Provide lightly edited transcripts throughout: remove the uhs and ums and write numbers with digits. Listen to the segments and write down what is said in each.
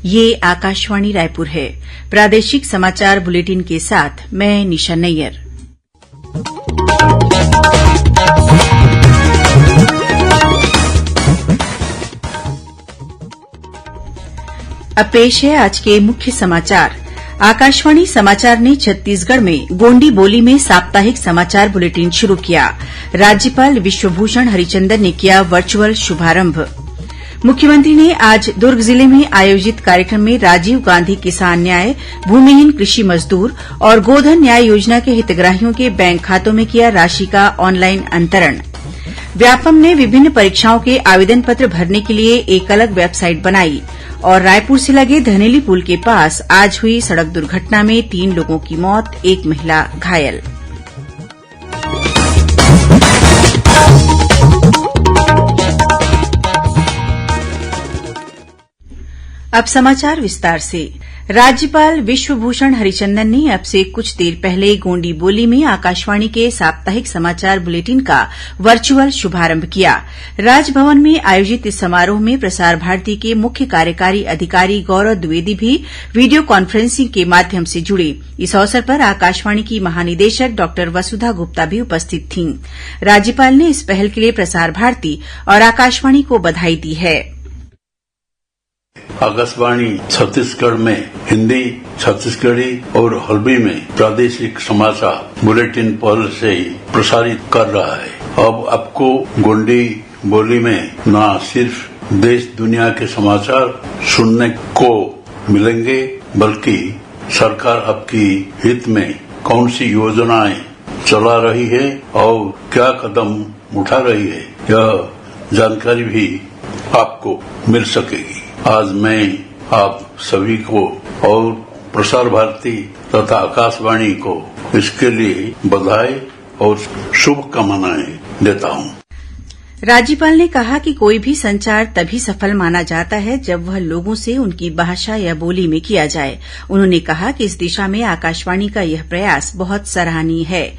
ये आकाशवाणी रायपुर है। प्रादेशिक समाचार बुलेटिन के साथ मैं निशा नैयर। अब पेश है आज के मुख्य समाचार। आकाशवाणी समाचार ने छत्तीसगढ़ में गोंडी बोली में साप्ताहिक समाचार बुलेटिन शुरू किया। राज्यपाल विश्वभूषण हरिचंदन ने किया वर्चुअल शुभारंभ। मुख्यमंत्री ने आज दुर्ग जिले में आयोजित कार्यक्रम में राजीव गांधी किसान न्याय, भूमिहीन कृषि मजदूर और गोधन न्याय योजना के हितग्राहियों के बैंक खातों में किया राशि का ऑनलाइन अंतरण। व्यापम ने विभिन्न परीक्षाओं के आवेदन पत्र भरने के लिए एक अलग वेबसाइट बनाई। और रायपुर से लगे धनेली पुल के पास आज हुई सड़क दुर्घटना में 3 लोगों की मौत, 1 महिला घायल। अब समाचार विस्तार से। राज्यपाल विश्वभूषण हरिचंदन ने अब से कुछ देर पहले गोंडी बोली में आकाशवाणी के साप्ताहिक समाचार बुलेटिन का वर्चुअल शुभारंभ किया। राजभवन में आयोजित इस समारोह में प्रसार भारती के मुख्य कार्यकारी अधिकारी गौरव द्विवेदी भी वीडियो कॉन्फ्रेंसिंग के माध्यम से जुड़े। इस अवसर पर आकाशवाणी की महानिदेशक डॉ वसुधा गुप्ता भी उपस्थित थीं। राज्यपाल ने इस पहल के लिए प्रसार भारती और आकाशवाणी को बधाई दी है। आकाशवाणी छत्तीसगढ़ में हिंदी, छत्तीसगढ़ी और हल्बी में प्रादेशिक समाचार बुलेटिन पहले से ही प्रसारित कर रहा है। अब आपको गोंडी बोली में न सिर्फ देश दुनिया के समाचार सुनने को मिलेंगे, बल्कि सरकार आपकी हित में कौन सी योजनाएं चला रही है और क्या कदम उठा रही है, यह जानकारी भी आपको मिल सकेगी। आज मैं आप सभी को और प्रसार भारती तथा आकाशवाणी को इसके लिए बधाई और शुभकामनाएं देता हूं। राज्यपाल ने कहा कि कोई भी संचार तभी सफल माना जाता है जब वह लोगों से उनकी भाषा या बोली में किया जाए। उन्होंने कहा कि इस दिशा में आकाशवाणी का यह प्रयास बहुत सराहनीय है।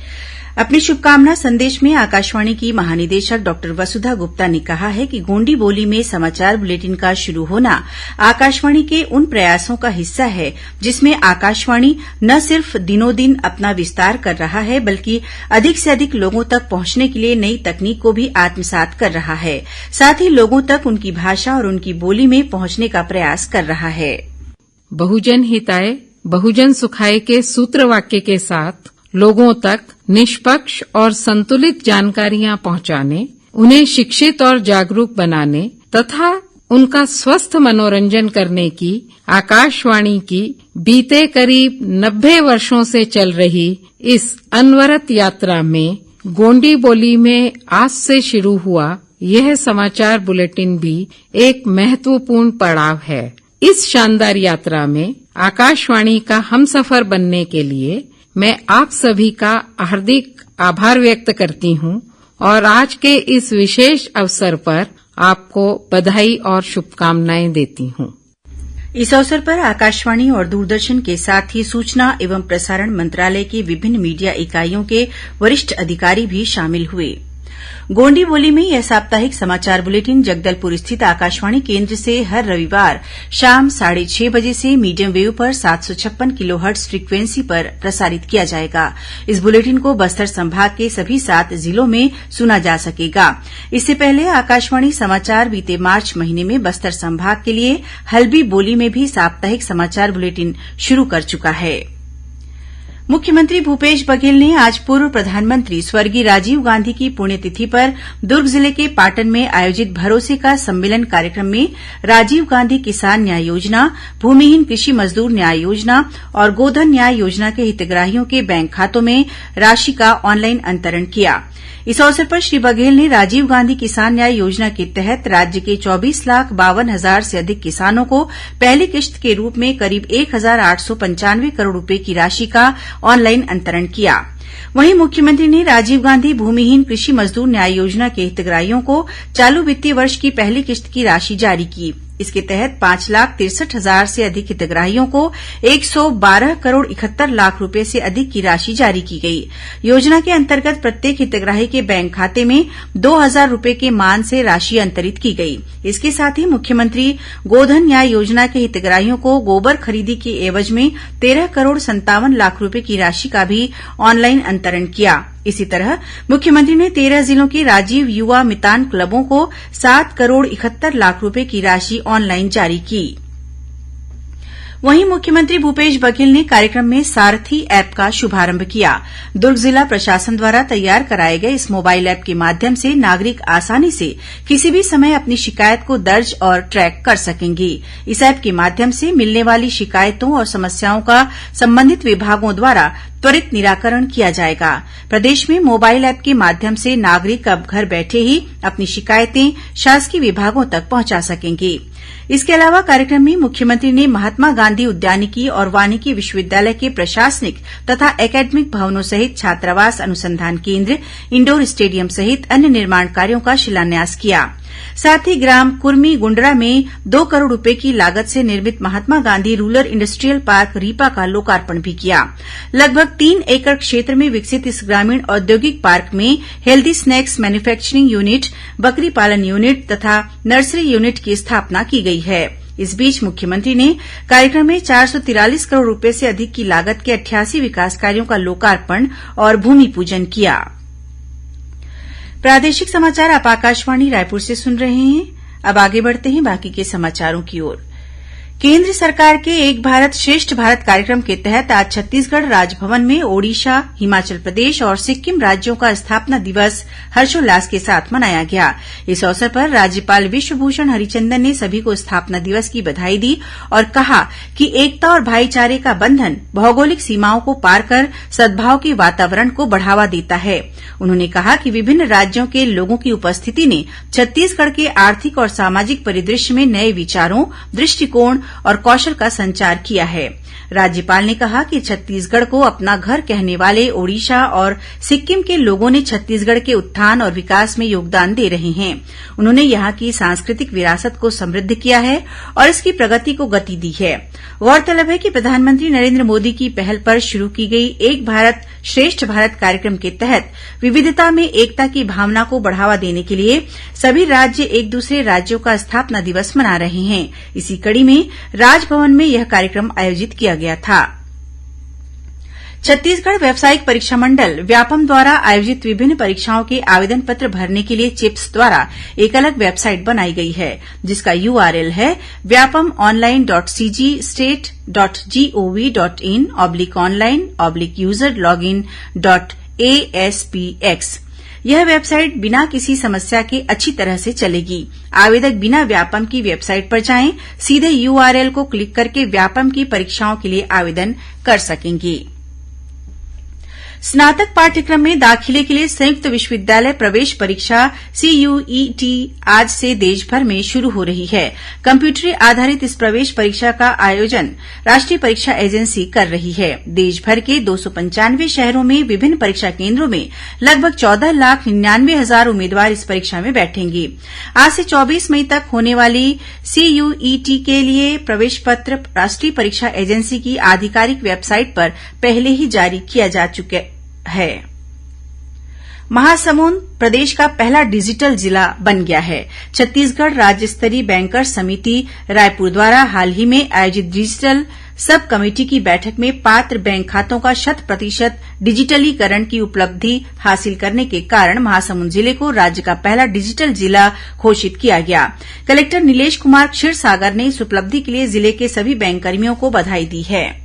अपने शुभकामना संदेश में आकाशवाणी की महानिदेशक डॉ वसुधा गुप्ता ने कहा है कि गोंडी बोली में समाचार बुलेटिन का शुरू होना आकाशवाणी के उन प्रयासों का हिस्सा है जिसमें आकाशवाणी न सिर्फ दिनों दिन अपना विस्तार कर रहा है, बल्कि अधिक से अधिक लोगों तक पहुंचने के लिए नई तकनीक को भी आत्मसात कर रहा है। साथ ही लोगों तक उनकी भाषा और उनकी बोली में पहुंचने का प्रयास कर रहा है। बहुजन हिताय बहुजन सुखाय के सूत्र वाक्य के साथ लोगों तक निष्पक्ष और संतुलित जानकारियां पहुंचाने, उन्हें शिक्षित और जागरूक बनाने तथा उनका स्वस्थ मनोरंजन करने की आकाशवाणी की बीते करीब 90 वर्षों से चल रही इस अनवरत यात्रा में गोंडी बोली में आज से शुरू हुआ यह समाचार बुलेटिन भी एक महत्वपूर्ण पड़ाव है। इस शानदार यात्रा में आकाशवाणी का हमसफर बनने के लिए मैं आप सभी का हार्दिक आभार व्यक्त करती हूं और आज के इस विशेष अवसर पर आपको बधाई और शुभकामनाएं देती हूं। इस अवसर पर आकाशवाणी और दूरदर्शन के साथ ही सूचना एवं प्रसारण मंत्रालय की विभिन्न मीडिया इकाइयों के वरिष्ठ अधिकारी भी शामिल हुए। गोंडी बोली में यह साप्ताहिक समाचार बुलेटिन जगदलपुर स्थित आकाशवाणी केंद्र से हर रविवार शाम 6:30 बजे से मीडियम वेव पर 756 किलोहर्ट्ज फ्रीक्वेंसी पर प्रसारित किया जाएगा। इस बुलेटिन को बस्तर संभाग के सभी 7 जिलों में सुना जा सकेगा। इससे पहले आकाशवाणी समाचार बीते मार्च महीने में बस्तर संभाग के लिए हल्बी बोली में भी साप्ताहिक समाचार बुलेटिन शुरू कर चुका है। मुख्यमंत्री भूपेश बघेल ने आज पूर्व प्रधानमंत्री स्वर्गीय राजीव गांधी की पुण्यतिथि पर दुर्ग जिले के पाटन में आयोजित भरोसे का सम्मेलन कार्यक्रम में राजीव गांधी किसान न्याय योजना, भूमिहीन कृषि मजदूर न्याय योजना और गोधन न्याय योजना के हितग्राहियों के बैंक खातों में राशि का ऑनलाइन अंतरण किया। इस अवसर पर श्री बघेल ने राजीव गांधी किसान न्याय योजना के तहत राज्य के 24,52,000 से अधिक किसानों को पहली किश्त के रूप में करीब 1,895 करोड़ रूपये की राशि का ऑनलाइन अंतरण किया। वहीं मुख्यमंत्री ने राजीव गांधी भूमिहीन कृषि मजदूर न्याय योजना के हितग्राहियों को चालू वित्तीय वर्ष की पहली किश्त की राशि जारी की। इसके तहत 5,63,000 से अधिक हितग्राहियों को 112 करोड़ 71 लाख रुपए से अधिक की राशि जारी की गई। योजना के अंतर्गत प्रत्येक हितग्राही के बैंक खाते में 2,000 रुपए के मान से राशि अंतरित की गई। इसके साथ ही मुख्यमंत्री गोधन न्याय योजना के हितग्राहियों को गोबर खरीदी के एवज में 13 करोड़ 57 लाख रुपए की राशि का भी ऑनलाइन अंतरण किया। इसी तरह मुख्यमंत्री ने 13 जिलों के राजीव युवा मितान क्लबों को 7 करोड़ 71 लाख रुपए की राशि ऑनलाइन जारी की। वहीं मुख्यमंत्री भूपेश बघेल ने कार्यक्रम में सारथी ऐप का शुभारंभ किया। दुर्ग जिला प्रशासन द्वारा तैयार कराए गए इस मोबाइल ऐप के माध्यम से नागरिक आसानी से किसी भी समय अपनी शिकायत को दर्ज और ट्रैक कर सकेंगे। इस ऐप के माध्यम से मिलने वाली शिकायतों और समस्याओं का संबंधित विभागों द्वारा त्वरित निराकरण किया जाएगा। प्रदेश में मोबाइल ऐप के माध्यम से नागरिक अब घर बैठे ही अपनी शिकायतें शासकीय विभागों तक पहुंचा सकेंगे। इसके अलावा कार्यक्रम में मुख्यमंत्री ने महात्मा गांधी उद्यानिकी और वानिकी विश्वविद्यालय के प्रशासनिक तथा एकेडमिक भवनों सहित छात्रावास अनुसंधान केन्द्र, इंडोर स्टेडियम सहित अन्य निर्माण कार्यों का शिलान्यास किया। साथ ही ग्राम कुर्मी गुंडरा में 2 करोड़ रुपए की लागत से निर्मित Mahatma Gandhi rural industrial park RIPA का लोकार्पण भी किया। लगभग 3 एकड़ क्षेत्र में विकसित इस ग्रामीण औद्योगिक पार्क में हेल्दी स्नैक्स मैन्युफैक्चरिंग यूनिट, बकरी पालन यूनिट तथा नर्सरी यूनिट की स्थापना की गई है। इस बीच मुख्यमंत्री ने कार्यक्रम में 443 करोड़ रुपए से अधिक की लागत के 88 विकास कार्यों का लोकार्पण और भूमि पूजन किया। प्रादेशिक समाचार आप आकाशवाणी रायपुर से सुन रहे हैं। अब आगे बढ़ते हैं बाकी के समाचारों की ओर। केंद्र सरकार के एक भारत श्रेष्ठ भारत कार्यक्रम के तहत आज छत्तीसगढ़ राजभवन में ओडिशा, हिमाचल प्रदेश और सिक्किम राज्यों का स्थापना दिवस हर्षोल्लास के साथ मनाया गया। इस अवसर पर राज्यपाल विश्वभूषण हरिचंदन ने सभी को स्थापना दिवस की बधाई दी और कहा कि एकता और भाईचारे का बंधन भौगोलिक सीमाओं को पार कर सद्भाव के वातावरण को बढ़ावा देता है। उन्होंने कहा कि विभिन्न राज्यों के लोगों की उपस्थिति ने छत्तीसगढ़ के आर्थिक और सामाजिक परिदृश्य में नए विचारों, दृष्टिकोण और कौशल का संचार किया है। राज्यपाल ने कहा कि छत्तीसगढ़ को अपना घर कहने वाले ओडिशा और सिक्किम के लोगों ने छत्तीसगढ़ के उत्थान और विकास में योगदान दे रहे हैं। उन्होंने यहां की सांस्कृतिक विरासत को समृद्ध किया है और इसकी प्रगति को गति दी है। गौरतलब है कि प्रधानमंत्री नरेंद्र मोदी की पहल पर शुरू की गई एक भारत श्रेष्ठ भारत कार्यक्रम के तहत विविधता में एकता की भावना को बढ़ावा देने के लिए सभी राज्य एक दूसरे राज्यों का स्थापना दिवस मना रहे हैं। इसी कड़ी में राजभवन में यह कार्यक्रम आयोजित किया गया था। छत्तीसगढ़ व्यावसायिक परीक्षा मंडल व्यापम द्वारा आयोजित विभिन्न परीक्षाओं के आवेदन पत्र भरने के लिए चिप्स द्वारा एक अलग वेबसाइट बनाई गई है, जिसका यूआरएल है vyapam.cgstate.gov.in/online/user-login.aspx। यह वेबसाइट बिना किसी समस्या के अच्छी तरह से चलेगी। आवेदक बिना व्यापम की वेबसाइट पर जाएं, सीधे यूआरएल को क्लिक करके व्यापम की परीक्षाओं के लिए आवेदन कर सकेंगे। स्नातक पाठ्यक्रम में दाखिले के लिए संयुक्त विश्वविद्यालय प्रवेश परीक्षा CUET आज से देशभर में शुरू हो रही है। कम्प्यूटरी आधारित इस प्रवेश परीक्षा का आयोजन राष्ट्रीय परीक्षा एजेंसी कर रही है। देशभर के 295 शहरों में विभिन्न परीक्षा केन्द्रों में लगभग 14,99,000 उम्मीदवार इस परीक्षा में बैठेंगे। आज से 24 मई तक होने वाली CUET के लिए प्रवेश पत्र राष्ट्रीय परीक्षा एजेंसी की आधिकारिक वेबसाइट पर पहले ही जारी किया जा चुका है। महासमुंद प्रदेश का पहला डिजिटल जिला बन गया है। छत्तीसगढ़ राज्य स्तरीय बैंकर्स समिति रायपुर द्वारा हाल ही में आयोजित डिजिटल सब कमेटी की बैठक में पात्र बैंक खातों का 100% डिजिटलीकरण की उपलब्धि हासिल करने के कारण महासमुंद जिले को राज्य का पहला डिजिटल जिला घोषित किया गया। कलेक्टर नीलेश कुमार क्षीरसागर ने इस उपलब्धि के लिए जिले के सभी बैंककर्मियों को बधाई दी है।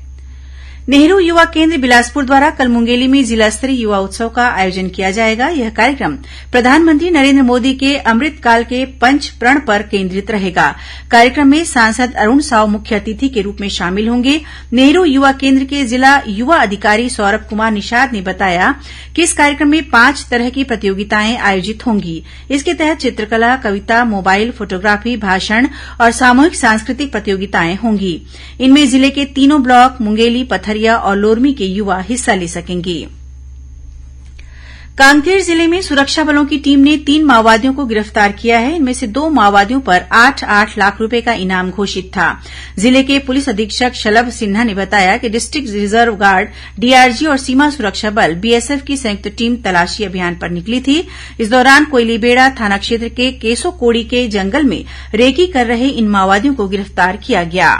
नेहरू युवा केन्द्र बिलासपुर द्वारा कल मुंगेली में जिला स्तरीय युवा उत्सव का आयोजन किया जाएगा। यह कार्यक्रम प्रधानमंत्री नरेंद्र मोदी के अमृतकाल के पंच प्रण पर केंद्रित रहेगा। कार्यक्रम में सांसद अरुण साव मुख्य अतिथि के रूप में शामिल होंगे। नेहरू युवा केन्द्र के जिला युवा अधिकारी सौरभ कुमार निषाद ने बताया कि इस कार्यक्रम में 5 तरह की प्रतियोगिताएं आयोजित होंगी। इसके तहत चित्रकला, कविता, मोबाइल, फोटोग्राफी, भाषण और सामूहिक सांस्कृतिक प्रतियोगिताएं होंगी। इनमें जिले के तीनों ब्लॉक मुंगेली, पथरिया और लोरमी के युवा हिस्सा ले सकेंगे। कांकेर जिले में सुरक्षा बलों की टीम ने 3 माओवादियों को गिरफ्तार किया है। इनमें से 2 माओवादियों पर 8-8 लाख रुपए का इनाम घोषित था। जिले के पुलिस अधीक्षक शलभ सिन्हा ने बताया कि डिस्ट्रिक्ट रिजर्व गार्ड, डीआरजी और सीमा सुरक्षा बल बीएसएफ की संयुक्त टीम तलाशी अभियान पर निकली थी। इस दौरान कोयलीबेड़ा थाना क्षेत्र के केसोकोड़ी के जंगल में रेकी कर रहे इन माओवादियों को गिरफ्तार किया गया।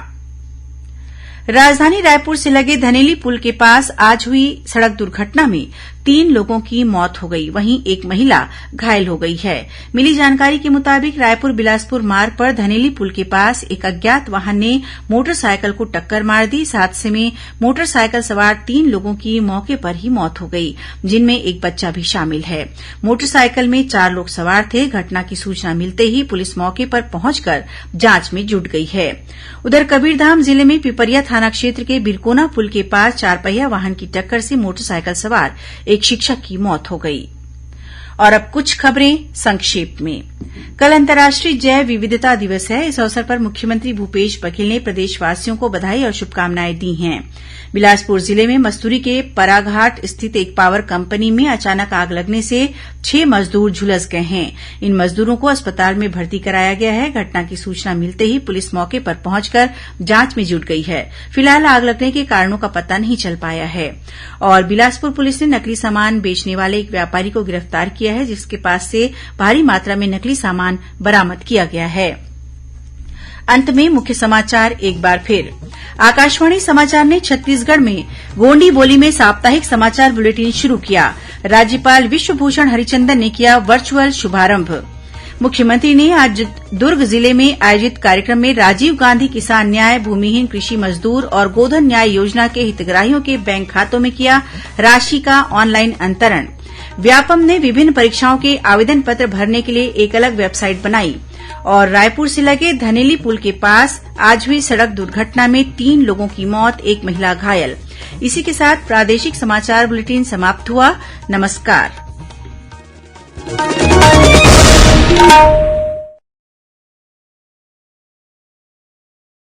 राजधानी रायपुर से लगे धनेली पुल के पास आज हुई सड़क दुर्घटना में 3 लोगों की मौत हो गई, वहीं एक महिला घायल हो गई है। मिली जानकारी के मुताबिक रायपुर बिलासपुर मार्ग पर धनेली पुल के पास एक अज्ञात वाहन ने मोटरसाइकिल को टक्कर मार दी। इस हादसे में मोटरसाइकिल सवार 3 लोगों की मौके पर ही मौत हो गई, जिनमें एक बच्चा भी शामिल है। मोटरसाइकिल में 4 लोग सवार थे। घटना की सूचना मिलते ही पुलिस मौके पर पहुंचकर जांच में जुट गई है। उधर कबीरधाम जिले में पिपरिया थाना क्षेत्र के बिरकोना पुल के पास 4 पहिया वाहन की टक्कर से मोटरसाइकिल सवार एक शिक्षक की मौत हो गई। और अब कुछ खबरें संक्षेप में। कल अंतर्राष्ट्रीय जैव विविधता दिवस है। इस अवसर पर मुख्यमंत्री भूपेश बघेल ने प्रदेशवासियों को बधाई और शुभकामनाएं दी हैं। बिलासपुर जिले में मस्तूरी के पराघाट स्थित एक पावर कंपनी में अचानक आग लगने से 6 मजदूर झुलस गए हैं। इन मजदूरों को अस्पताल में भर्ती कराया गया है। घटना की सूचना मिलते ही पुलिस मौके पर पहुंचकर जांच में जुट गई है। फिलहाल आग लगने के कारणों का पता नहीं चल पाया है। और बिलासपुर पुलिस ने नकली सामान बेचने वाले एक व्यापारी को गिरफ्तार किया है, जिसके पास से भारी मात्रा में नकली सामान बरामद किया गया है। अंत में मुख्य समाचार एक बार फिर। आकाशवाणी समाचार ने छत्तीसगढ़ में गोंडी बोली में साप्ताहिक समाचार बुलेटिन शुरू किया। राज्यपाल विश्वभूषण हरिचंदन ने किया वर्चुअल शुभारंभ। मुख्यमंत्री ने आज दुर्ग जिले में आयोजित कार्यक्रम में राजीव गांधी किसान न्याय, भूमिहीन कृषि मजदूर और गोधन न्याय योजना के हितग्राहियों के बैंक खातों में किया राशि का ऑनलाइन अंतरण। व्यापम ने विभिन्न परीक्षाओं के आवेदन पत्र भरने के लिए एक अलग वेबसाइट बनाई। और रायपुर से लगे धनेली पुल के पास आज हुई सड़क दुर्घटना में 3 लोगों की मौत, एक महिला घायल। इसी के साथ प्रादेशिक समाचार बुलेटिन समाप्त हुआ। नमस्कार।